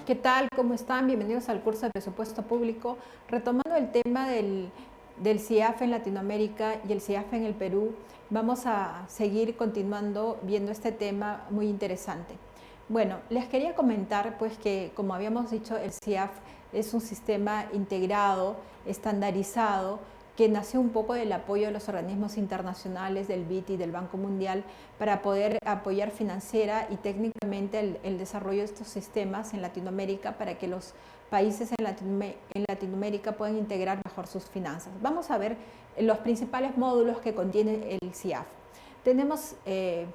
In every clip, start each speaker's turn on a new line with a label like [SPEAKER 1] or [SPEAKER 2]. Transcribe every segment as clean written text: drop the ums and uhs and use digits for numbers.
[SPEAKER 1] ¿Qué tal? ¿Cómo están? Bienvenidos al curso de presupuesto público. Retomando el tema del CIAF en Latinoamérica y el CIAF en el Perú, vamos a seguir continuando viendo este tema muy interesante. Bueno, les quería comentar pues que, como habíamos dicho, el CIAF es un sistema integrado, estandarizado, que nació un poco del apoyo de los organismos internacionales, del BID y del Banco Mundial, para poder apoyar financiera y técnicamente el desarrollo de estos sistemas en Latinoamérica para que los países en Latinoamérica puedan integrar mejor sus finanzas. Vamos a ver los principales módulos que contiene el CIAF. Tenemos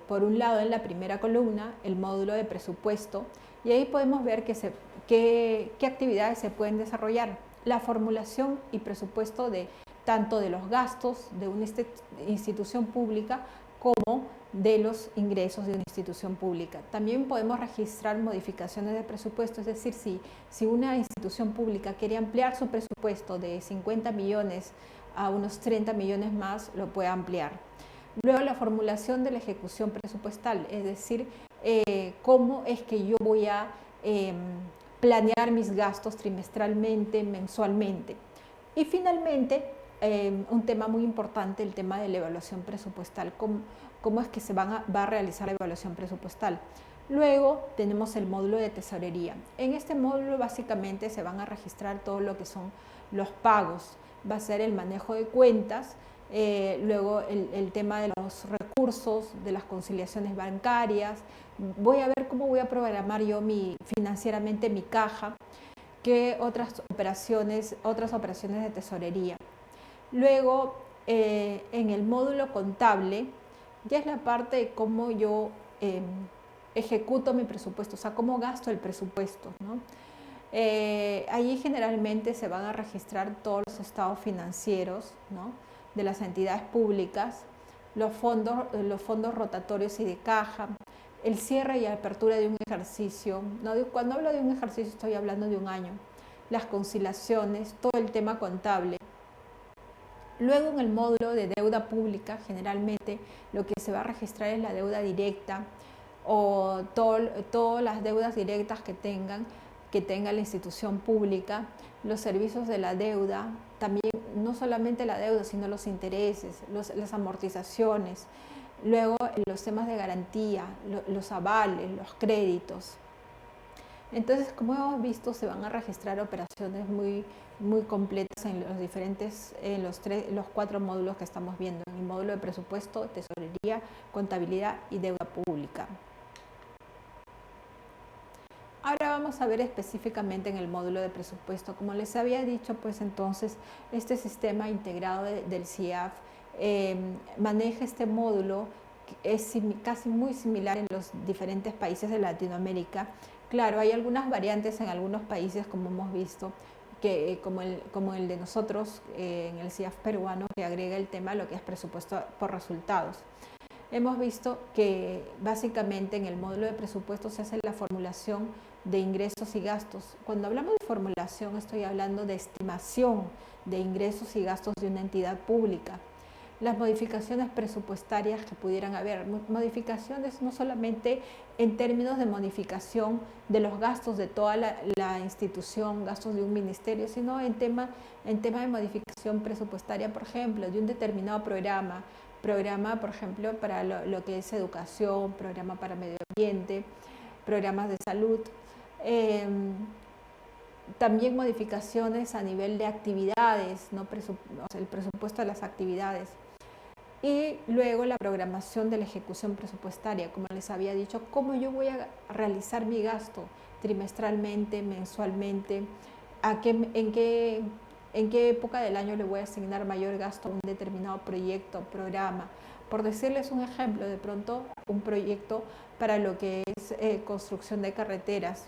[SPEAKER 1] por un lado en la primera columna el módulo de presupuesto y ahí podemos ver qué actividades se pueden desarrollar. La formulación y presupuesto tanto de los gastos de una institución pública como de los ingresos de una institución pública. También podemos registrar modificaciones de presupuesto, es decir, si una institución pública quiere ampliar su presupuesto de 50 millones a unos 30 millones más, lo puede ampliar. Luego la formulación de la ejecución presupuestal, es decir, cómo es que yo voy a planear mis gastos trimestralmente, mensualmente. Y finalmente, un tema muy importante, el tema de la evaluación presupuestal, cómo es que va a realizar la evaluación presupuestal. Luego tenemos el módulo de tesorería. En este módulo básicamente se van a registrar todo lo que son los pagos, va a ser el manejo de cuentas, luego el tema de los recursos, de las conciliaciones bancarias. Voy a ver cómo voy a programar yo financieramente mi caja, qué otras operaciones de tesorería. Luego, en el módulo contable, ya es la parte de cómo yo ejecuto mi presupuesto, o sea, cómo gasto el presupuesto, ¿no? Allí generalmente se van a registrar todos los estados financieros, ¿no?, de las entidades públicas, los fondos rotatorios y de caja, el cierre y apertura de un ejercicio. ¿No? Cuando hablo de un ejercicio estoy hablando de un año. Las conciliaciones, todo el tema contable. Luego en el módulo de deuda pública, generalmente lo que se va a registrar es la deuda directa o todas las deudas directas que tenga la institución pública, los servicios de la deuda, también no solamente la deuda, sino los intereses, las amortizaciones, luego los temas de garantía, los avales, los créditos. Entonces, como hemos visto, se van a registrar operaciones muy completas en los 4 módulos que estamos viendo, en el módulo de presupuesto, tesorería, contabilidad y deuda pública. Ahora vamos a ver específicamente en el módulo de presupuesto. Como les había dicho, pues entonces este sistema integrado del CIAF maneja este módulo, que es casi muy similar en los diferentes países de Latinoamérica. Claro, hay algunas variantes en algunos países, como hemos visto, como el de nosotros, en el CIAF peruano, que agrega el tema lo que es presupuesto por resultados. Hemos visto que básicamente en el módulo de presupuesto se hace la formulación de ingresos y gastos. Cuando hablamos de formulación estoy hablando de estimación de ingresos y gastos de una entidad pública. Las modificaciones presupuestarias que pudieran haber, modificaciones no solamente en términos de modificación de los gastos de toda la institución, gastos de un ministerio, sino en tema de modificación presupuestaria, por ejemplo, de un determinado programa, por ejemplo, para lo que es educación, programa para medio ambiente, programas de salud. También modificaciones a nivel de actividades, ¿no? El presupuesto de las actividades. Y luego la programación de la ejecución presupuestaria, como les había dicho, cómo yo voy a realizar mi gasto trimestralmente, mensualmente, en qué época del año le voy a asignar mayor gasto a un determinado proyecto, programa. Por decirles un ejemplo, de pronto un proyecto para lo que es construcción de carreteras,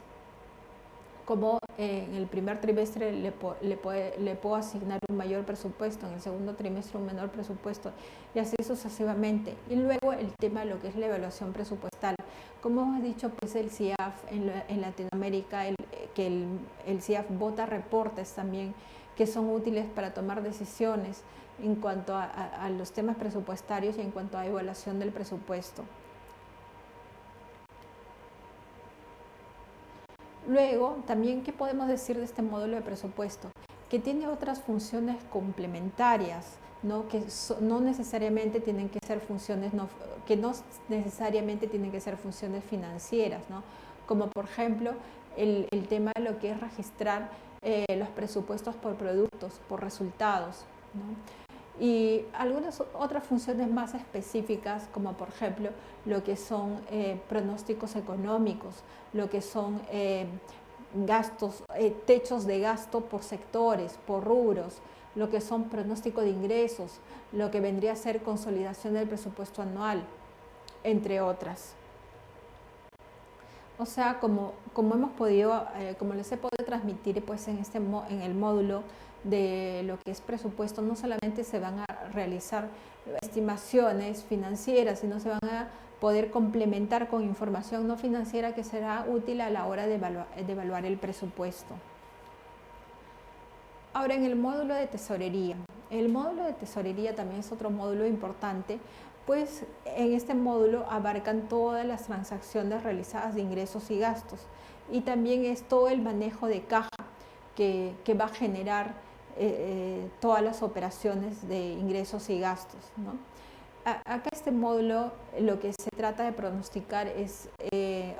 [SPEAKER 1] como en el primer trimestre le puedo asignar un mayor presupuesto, en el segundo trimestre un menor presupuesto, y así sucesivamente. Y luego el tema de lo que es la evaluación presupuestal. Como hemos dicho, pues el CIAF en Latinoamérica, el CIAF bota reportes también que son útiles para tomar decisiones en cuanto a los temas presupuestarios y en cuanto a evaluación del presupuesto. Luego, también, ¿qué podemos decir de este módulo de presupuesto? Que tiene otras funciones complementarias, ¿no? Que no necesariamente tienen que ser funciones, que no necesariamente tienen que ser funciones financieras, ¿no? Como por ejemplo el tema de lo que es registrar los presupuestos por productos, por resultados, ¿no? Y algunas otras funciones más específicas, como por ejemplo lo que son pronósticos económicos, lo que son gastos, techos de gasto por sectores, por rubros, lo que son pronóstico de ingresos, lo que vendría a ser consolidación del presupuesto anual, entre otras. O sea, como hemos podido, como les he podido transmitir pues en el módulo de lo que es presupuesto, no solamente se van a realizar estimaciones financieras, sino se van a poder complementar con información no financiera que será útil a la hora de evaluar el presupuesto. Ahora, en el módulo de tesorería. El módulo de tesorería también es otro módulo importante, pues en este módulo abarcan todas las transacciones realizadas de ingresos y gastos, y también es todo el manejo de caja que va a generar todas las operaciones de ingresos y gastos, ¿no? Acá este módulo lo que se trata de pronosticar es,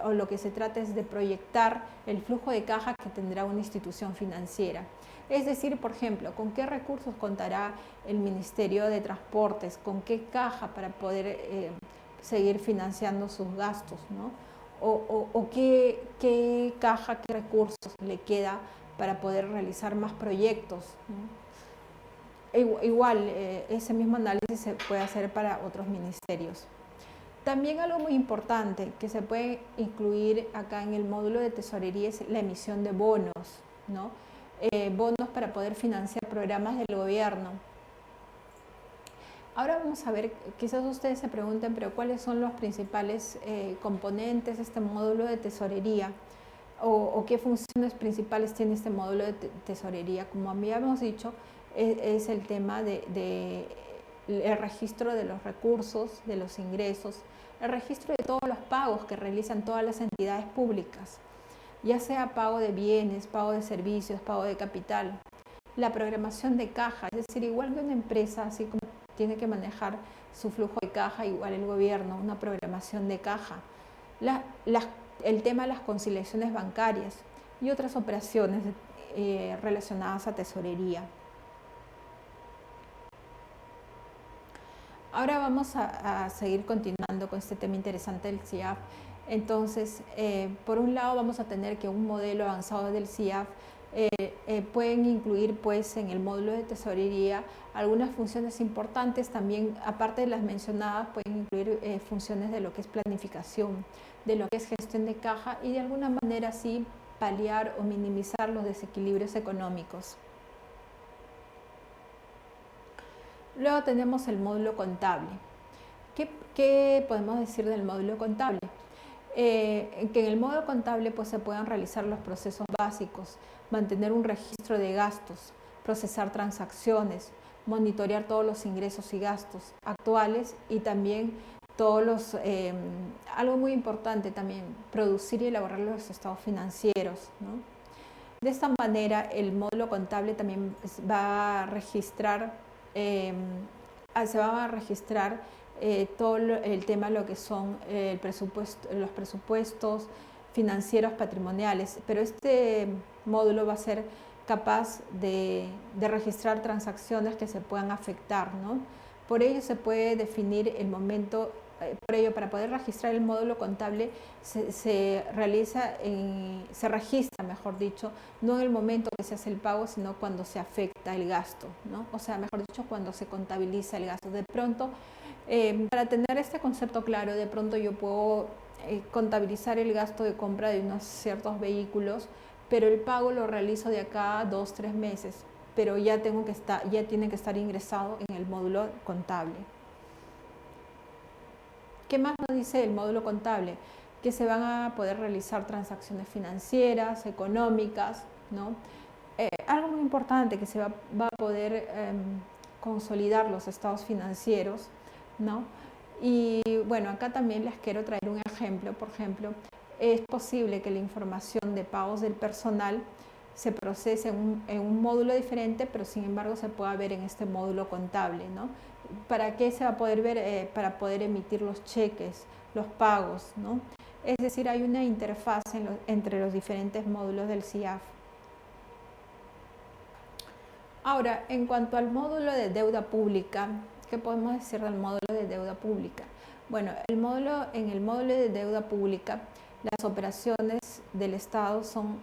[SPEAKER 1] o lo que se trata es de proyectar el flujo de caja que tendrá una institución financiera. Es decir, por ejemplo, con qué recursos contará el Ministerio de Transportes, con qué caja para poder seguir financiando sus gastos, ¿no? O qué caja, qué recursos le queda para poder realizar más proyectos, ¿no? Igual, ese mismo análisis se puede hacer para otros ministerios. También algo muy importante que se puede incluir acá en el módulo de tesorería es la emisión de bonos, ¿no? Bonos para poder financiar programas del gobierno. Ahora vamos a ver, quizás ustedes se pregunten, pero ¿cuáles son los principales componentes de este módulo de tesorería? O qué funciones principales tiene este módulo de tesorería. Como habíamos dicho, es el tema de el registro de los recursos, de los ingresos, el registro de todos los pagos que realizan todas las entidades públicas, ya sea pago de bienes, pago de servicios, pago de capital, la programación de caja, es decir, igual que una empresa, así como tiene que manejar su flujo de caja, igual el gobierno, una programación de caja, el tema de las conciliaciones bancarias y otras operaciones relacionadas a tesorería. Ahora vamos a seguir continuando con este tema interesante del CIAF. Entonces, por un lado vamos a tener que un modelo avanzado del CIAF pueden incluir pues en el módulo de tesorería algunas funciones importantes, también aparte de las mencionadas pueden incluir funciones de lo que es planificación, de lo que es gestión de caja y de alguna manera así paliar o minimizar los desequilibrios económicos. Luego tenemos el módulo contable. ¿Qué podemos decir del módulo contable? Que en el módulo contable pues, se puedan realizar los procesos básicos, mantener un registro de gastos, procesar transacciones, monitorear todos los ingresos y gastos actuales y también todos los, algo muy importante también, producir y elaborar los estados financieros, ¿no? De esta manera el módulo contable también va a registrar se va a registrar todo el tema lo que son los presupuestos financieros patrimoniales, pero este módulo va a ser capaz de registrar transacciones que se puedan afectar, ¿no? Por ello se puede definir el momento, por ello para poder registrar el módulo contable se registra, mejor dicho, no en el momento que se hace el pago, sino cuando se afecta el gasto, ¿no? O sea, mejor dicho, cuando se contabiliza el gasto. De pronto, para tener este concepto claro, de pronto yo puedo contabilizar el gasto de compra de unos ciertos vehículos, pero el pago lo realizo de acá a 2-3 meses, pero ya tiene que estar ingresado en el módulo contable. ¿Qué más nos dice el módulo contable? Que se van a poder realizar transacciones financieras, económicas, ¿no? Algo muy importante, que se va a poder consolidar los estados financieros, ¿no? Y bueno, acá también les quiero traer un ejemplo, por ejemplo, es posible que la información de pagos del personal se procese en un módulo diferente, pero sin embargo se pueda ver en este módulo contable, ¿no? ¿Para qué se va a poder ver? Para poder emitir los cheques, los pagos, ¿no? Es decir, hay una interfaz entre los diferentes módulos del CIAF. Ahora, en cuanto al módulo de deuda pública, ¿qué podemos decir del módulo de deuda pública? Bueno, en el módulo de deuda pública, las operaciones del Estado son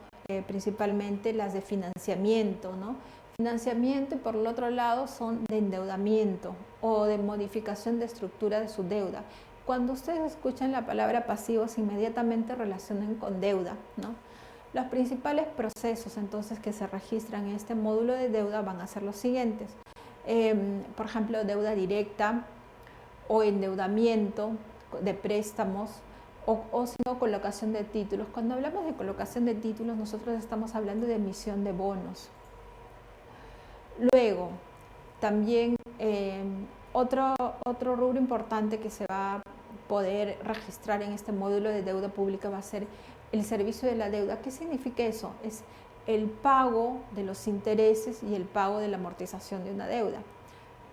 [SPEAKER 1] principalmente las de financiamiento, ¿no? Financiamiento y por el otro lado son de endeudamiento o de modificación de estructura de su deuda. Cuando ustedes escuchan la palabra pasivos, inmediatamente relacionan con deuda, ¿no? Los principales procesos entonces que se registran en este módulo de deuda van a ser los siguientes. Por ejemplo, deuda directa o endeudamiento de préstamos o si no, colocación de títulos. Cuando hablamos de colocación de títulos, nosotros estamos hablando de emisión de bonos. Luego, también otro rubro importante que se va a poder registrar en este módulo de deuda pública va a ser el servicio de la deuda. ¿Qué significa eso? Es el pago de los intereses y el pago de la amortización de una deuda.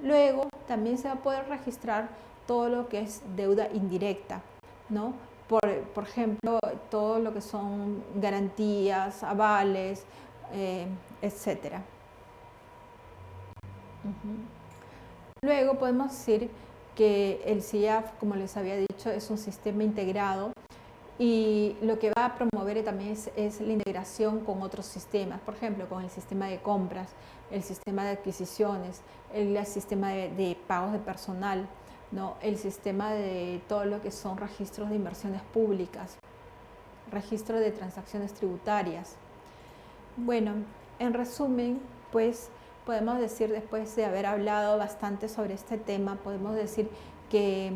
[SPEAKER 1] Luego, también se va a poder registrar todo lo que es deuda indirecta, ¿no? Por ejemplo, todo lo que son garantías, avales, etcétera. Luego podemos decir que el CIAF, como les había dicho, es un sistema integrado y lo que va a promover también es la integración con otros sistemas, por ejemplo, con el sistema de compras, el sistema de adquisiciones, el sistema de pagos de personal, ¿no? El sistema de todo lo que son registros de inversiones públicas, registro de transacciones tributarias. Bueno, en resumen, pues podemos decir, después de haber hablado bastante sobre este tema, podemos decir que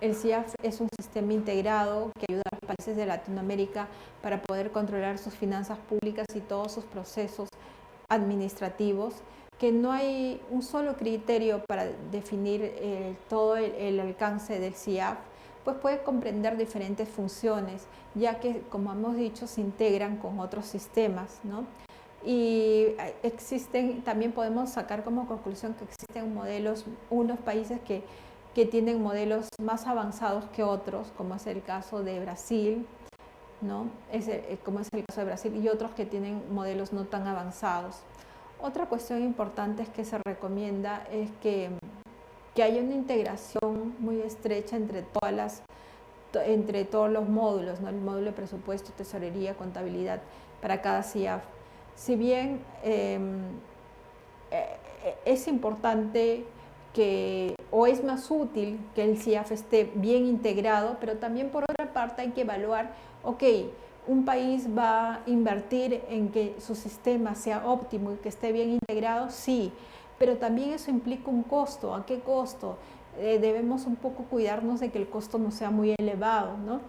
[SPEAKER 1] el CIAF es un sistema integrado que ayuda a los países de Latinoamérica para poder controlar sus finanzas públicas y todos sus procesos administrativos, que no hay un solo criterio para definir todo el alcance del CIAF, pues puede comprender diferentes funciones, ya que, como hemos dicho, se integran con otros sistemas, ¿no? Y también podemos sacar como conclusión que existen modelos, unos países que tienen modelos más avanzados que otros, como es el caso de Brasil, ¿no? Como es el caso de Brasil, y otros que tienen modelos no tan avanzados. Otra cuestión importante es que se recomienda es que haya una integración muy estrecha entre todos los módulos, ¿no? El módulo de presupuesto, tesorería, contabilidad para cada CIAF. Si bien es importante o es más útil que el CIAF esté bien integrado, pero también por otra parte hay que evaluar, ok, un país va a invertir en que su sistema sea óptimo y que esté bien integrado, sí, pero también eso implica un costo. ¿A qué costo? Debemos un poco cuidarnos de que el costo no sea muy elevado, ¿no?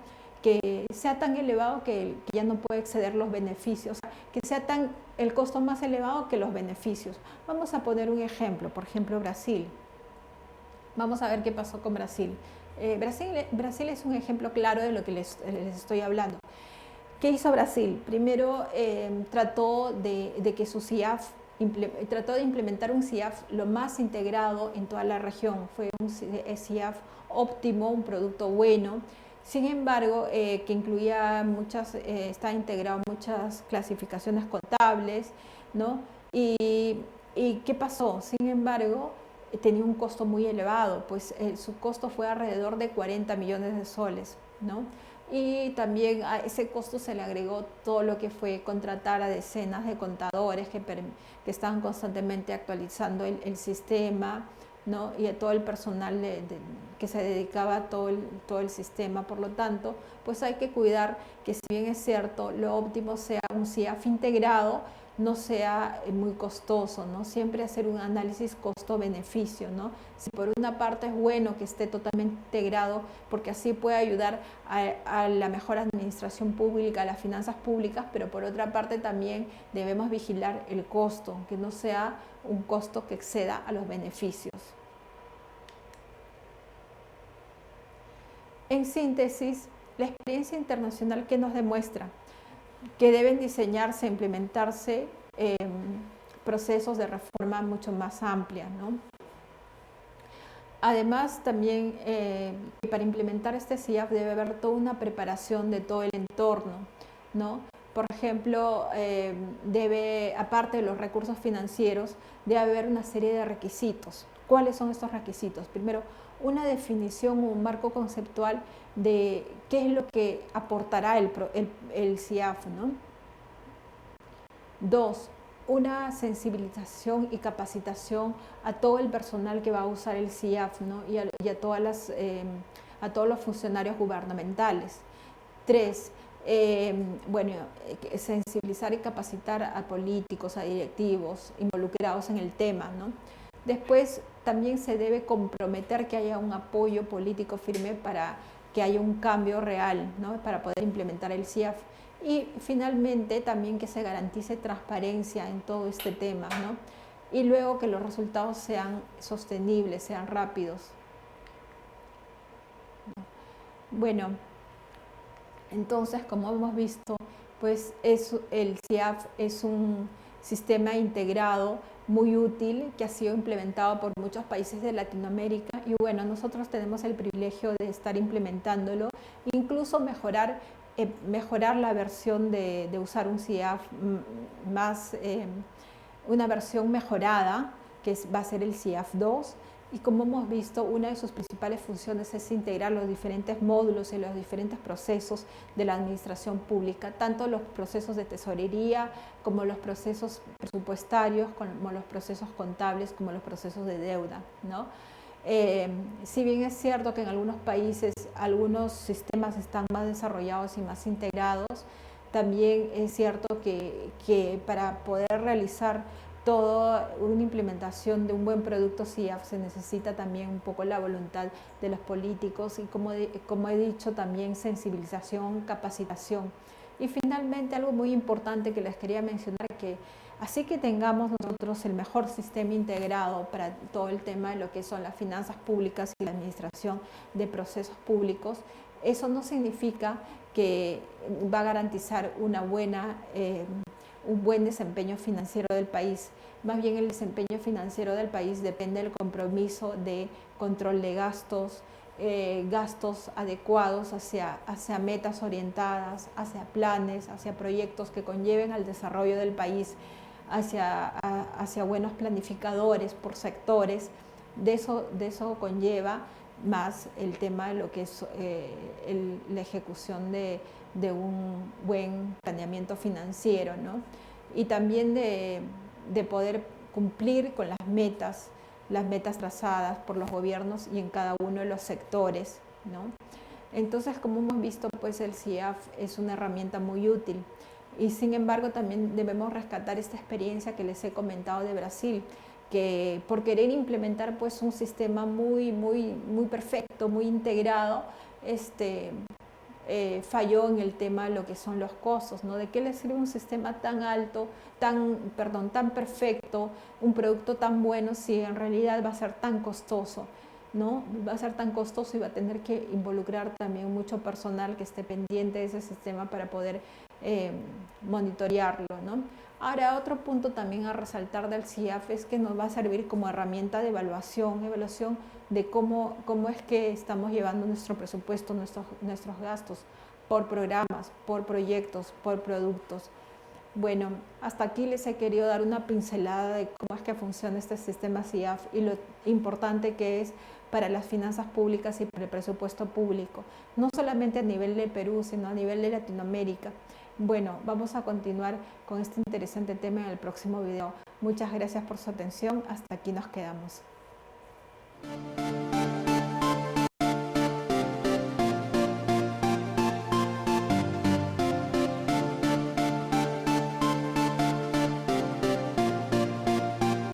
[SPEAKER 1] Que sea tan elevado que ya no puede exceder los beneficios, que sea el costo más elevado que los beneficios. Vamos a poner un ejemplo, por ejemplo Brasil. Vamos a ver qué pasó con Brasil. Brasil es un ejemplo claro de lo que les estoy hablando. ¿Qué hizo Brasil? Primero trató de que su CIAF, trató de implementar un CIAF lo más integrado en toda la región. Fue un CIAF óptimo, un producto bueno. Sin embargo, que incluía está integrado muchas clasificaciones contables, ¿no? ¿Y qué pasó? Sin embargo, tenía un costo muy elevado, pues su costo fue alrededor de 40 millones de soles, ¿no? Y también a ese costo se le agregó todo lo que fue contratar a decenas de contadores que estaban constantemente actualizando el sistema, ¿no? Y a todo el personal que se dedicaba a todo el sistema. Por lo tanto, pues hay que cuidar que, si bien es cierto, lo óptimo sea un CIAF integrado, no sea muy costoso, ¿no? Siempre hacer un análisis costo-beneficio, ¿no? Si por una parte es bueno que esté totalmente integrado, porque así puede ayudar a la mejor administración pública, a las finanzas públicas, pero por otra parte también debemos vigilar el costo, que no sea un costo que exceda a los beneficios. En síntesis, la experiencia internacional que nos demuestra que deben diseñarse, implementarse procesos de reforma mucho más amplia, ¿no? Además, también para implementar este CIAF debe haber toda una preparación de todo el entorno, ¿no? Por ejemplo, aparte de los recursos financieros, debe haber una serie de requisitos. ¿Cuáles son estos requisitos? Primero, una definición o un marco conceptual de qué es lo que aportará el CIAF, ¿no? Dos, una sensibilización y capacitación a todo el personal que va a usar el CIAF, ¿no? y a todos los funcionarios gubernamentales. Tres, sensibilizar y capacitar a políticos, a directivos involucrados en el tema, ¿no? Después, también se debe comprometer que haya un apoyo político firme para que haya un cambio real, ¿no? Para poder implementar el CIAF. Y finalmente también que se garantice transparencia en todo este tema, ¿no? Y luego que los resultados sean sostenibles, sean rápidos. Bueno, entonces, como hemos visto, pues el CIAF es un sistema integrado muy útil que ha sido implementado por muchos países de Latinoamérica y bueno, nosotros tenemos el privilegio de estar implementándolo, incluso mejorar la versión de usar un CIAF una versión mejorada, que va a ser el CIAF 2. Y como hemos visto, una de sus principales funciones es integrar los diferentes módulos y los diferentes procesos de la administración pública, tanto los procesos de tesorería como los procesos presupuestarios, como los procesos contables, como los procesos de deuda, ¿no? Si bien es cierto que en algunos países algunos sistemas están más desarrollados y más integrados, también es cierto que para poder realizar toda una implementación de un buen producto CIAF se necesita también un poco la voluntad de los políticos y como he dicho también sensibilización, capacitación. Y finalmente algo muy importante que les quería mencionar, que así que tengamos nosotros el mejor sistema integrado para todo el tema de lo que son las finanzas públicas y la administración de procesos públicos, eso no significa que va a garantizar un buen desempeño financiero del país. Más bien el desempeño financiero del país depende del compromiso de control de gastos, gastos adecuados hacia metas orientadas, hacia planes, hacia proyectos que conlleven al desarrollo del país, hacia buenos planificadores por sectores. De eso conlleva más el tema de lo que es la ejecución de un buen planeamiento financiero, ¿no? Y también de poder cumplir con las metas trazadas por los gobiernos y en cada uno de los sectores, ¿no? Entonces, como hemos visto, pues el CIAF es una herramienta muy útil y sin embargo también debemos rescatar esta experiencia que les he comentado de Brasil, que por querer implementar pues un sistema muy perfecto, muy integrado, falló en el tema de lo que son los costos, ¿no? ¿De qué le sirve un sistema tan alto, tan perfecto, un producto tan bueno si en realidad va a ser tan costoso, ¿no? Va a ser tan costoso y va a tener que involucrar también mucho personal que esté pendiente de ese sistema para poder monitorearlo, ¿no? Ahora, otro punto también a resaltar del CIAF es que nos va a servir como herramienta de evaluación de cómo es que estamos llevando nuestro presupuesto, nuestros gastos por programas, por proyectos, por productos. Bueno, hasta aquí les he querido dar una pincelada de cómo es que funciona este sistema CIAF y lo importante que es para las finanzas públicas y para el presupuesto público, no solamente a nivel de Perú, sino a nivel de Latinoamérica. Bueno, vamos a continuar con este interesante tema en el próximo video. Muchas gracias por su atención. Hasta aquí nos quedamos.